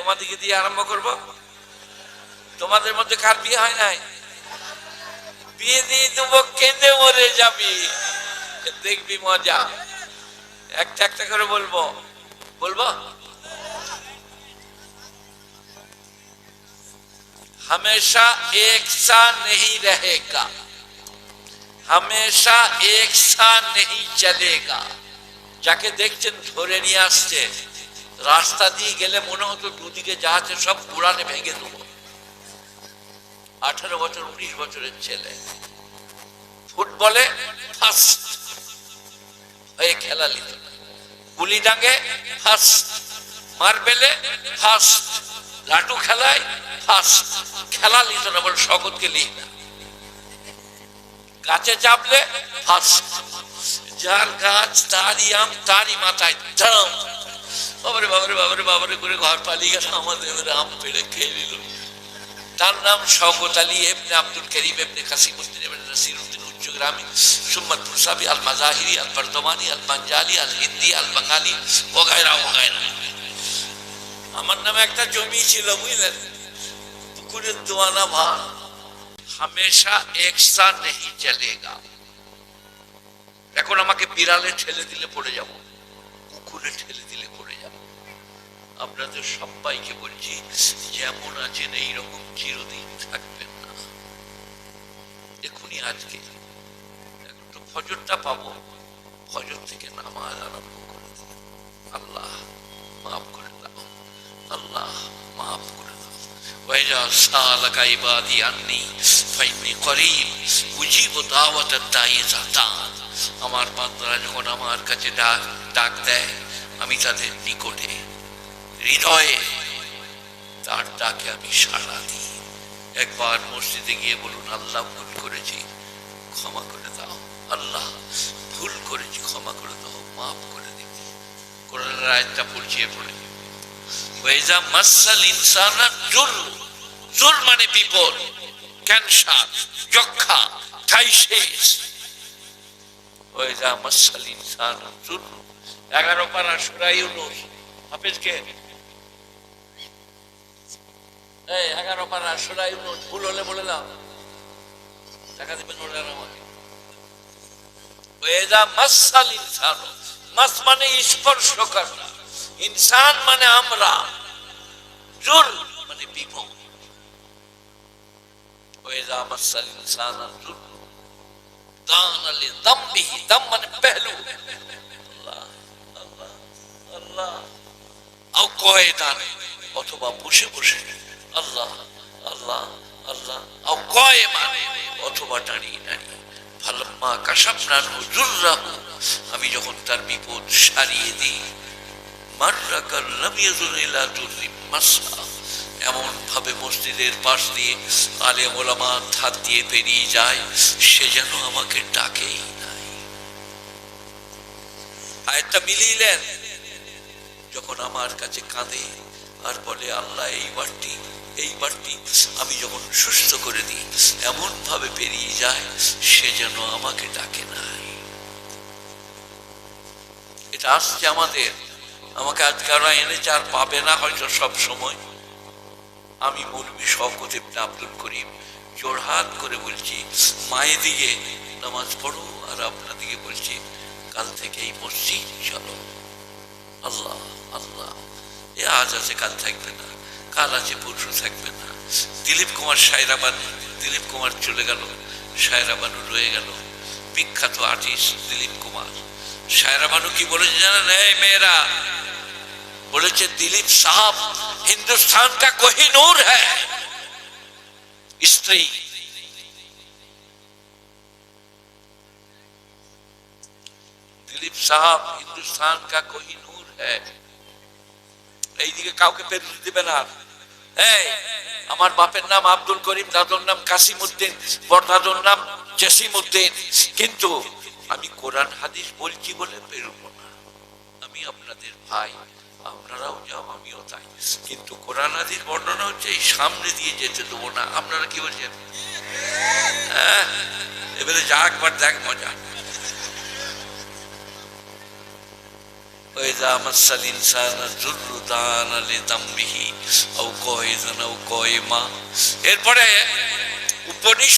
তোমাদেরকে দিয়ে আরম্ভ করব। তোমাদের মধ্যে কার বিয়ে হয় নাই? বিয়ে দিয়ে দেবো, কেঁদে মরে যাবি, দেখবি মজা। একটা একটা করে বলবো। हमेशा एक सा नहीं रहेगा, हमेशा एक सा नहीं चलेगा। যাকে দেখছেন ধরে নিয়ে আসছে, রাস্তা দিয়ে গেলে মনে হতো দুদিকে যা আছে সব পুরানে ভেঙে দেবো। 18 বছর 19 বছরের ছেলে ফুটবলে ফার্স্ট হয়ে খেলা নিত, গুলি ডাঙ্গে ফার্স্ট, মার্বেলে ফার্স্ট, লাটু খেলায় ফার্স্ট। খেলা নিত না বলে শগৎকে লিখ না, গাছে চাপলে ফার্স্ট, যার গাছ তারই আম তারই মাথায় দাম। বাবারে বাবারে বাবারে বাবারে করে ঘর পালিয়ে গেল, আমাদের আম পেড়ে খেয়ে নিল। তার নাম শওকত আলী ইবনে আব্দুল করিম ইবনে কাসিমউদ্দিন ইবনে নাসিরউদ্দিন উচ্চগ্রামী সুম্মাত মুসাবি আল মাজাহিরি আল বর্দমানি আল পাঞ্জালি আল হিন্দি আল বাঙালি ওগায়রা ওগায়রা। আমার নামে একটা জমি ছিল বুঝলেন, পুকুরের দোয়ানা ভার। হামেশা একসা নেহি চলেগা। এখন আমাকে বিড়ালে ঠেলে দিলে পড়ে যাব, কুকুরে ঠেলে দিলে পড়ে যাব। আপনাদের সবাইকে বলছি, যেমন আছেন এইরকম চিরদিন থাকবেন না। এখনই আজকে এখন তো ফজরটা পাবো, ফজর থেকে নামাজ আরম্ভ করে দিন। আল্লাহ মাফ করে দাও, আল্লাহ মাফ করে দাও। ওয়াইজা সালাকা ইবাদি আন্নি ফাইন্নী করিব উজিবু দাওয়াতাদ দাঈ ইযা দাআন। আমার বান্দারা যখন আমার কাছে ডাক দেয়, আমি তাদের নিকটে, হৃদয়ে তার ডাকে আমি সাড়া দিই। একবার মসজিদে গিয়ে বলুন, আল্লাহ ভুল করেছি ক্ষমা করে দাও, আল্লাহ ভুল করেছি ক্ষমা করে দাও, মাফ করে দিবি। কোরআনের আয়াতটা পড়ছিয়ে পড়ে, ওয়াইজা মাসাল ইনসানা জুরর, জুর মানে বিপদ, ক্যান্সার, যক্ষা, থাইসিস। ওয়াইজা মাসাল ইনসানা জুরর 11 পারা সূরা ইউনূস। হাফেজকে 11 পারা সূরা ইউনূস ভুল হলে বলে দাও, টাকা দিবেন ওরা আমাকে। ওয়াইজা মাসাল ইনসানা, মাস মানে স্পর্শ করা, ইনসান মানে আমরা, জুর মানে বিপদ। ওয়াইজা মাসাল ইনসানা জুর দানা লিযামবিহি, দাম মানে পেহলু। আল্লাহ আল্লাহ আল্লাহ। আও কয়দান, অথবা বসে বসে, আল্লাহ আল্লাহ আল্লাহ। আও কয়মান, অথবা দাঁড়িয়ে দাঁড়িয়ে। ফালাম্মা কাশাফনা আনহু যুররাহু, আমি যখন তার বিপদ সারিয়ে দিই, মাররা কাল্লাম ইয়াযুর ইলা যুররিন মাসা, এমন ভাবে মসজিদের পাশ দিয়ে আলেম ওলামা হাত দিয়ে পেরিয়ে যায়, সে যেন আমাকে ডাকেই নাই। আয়াতটা মিলিলেন, যখন আমার কাছে কাঁদে আর বলে আল্লাহ এইবারটি আমি যখন সুস্থ করে দিই, এমন ভাবে পেরিয়ে যায়, সে যেন আমাকে ডাকে নাই। এটা আসছে আমাকে আজকাল এনেছে, আর পাবে না হয়তো সব সময়। আমি মৌলভী শওকত ইবনে আব্দুল করিম জোড়হাত করে বলছি, মায়ের দিকে নামাজ পড়ো, আর আপনার দিকে বলছি কাল থেকে এই মসজিদ চলো। আল্লাহ আল্লাহ। এ আজ আছে কাল থাকবে না, কাল আছে পরশু থাকবে না। দিলীপ কুমার সায়রা বানু, দিলীপ কুমার চলে গেল, সায়রা বানু রয়ে গেল। বিখ্যাত আর্টিস্ট দিলীপ কুমার। সায়রা বানু কি বলেছে জানেন? এই মেয়েরা বলেছে, दिलीप साहब हिंदुस्तान का कोहिनूर है। स्त्री दिलीप साहब हिंदुस्तान का कोहिनूर है। এইদিকে কাউকে পেরুতে দিবে না। এই আমার বাপের নাম আব্দুল করিম, দাদুর নাম কাসিম উদ্দিন, বড়দাদুর নাম জসিম উদ্দিন, কিন্তু আমি কোরআন হাদিস বলছি বলে পেরুব না। আমি আপনাদের ভাই, আপনারাও যাও আমিও তাই, কিন্তু কোরআন হাদিস বর্ণনা হচ্ছে এই সামনে দিয়ে যেতে দেবো না। আপনারা কি বলছেন? এবারে যা একবার দেখ মজা। ওয়াইযা মাসাল ইনসানা যুররু দানা লিযামবিহি আও কায়িদান আও কায়িমা। এরপরে উপনিষদ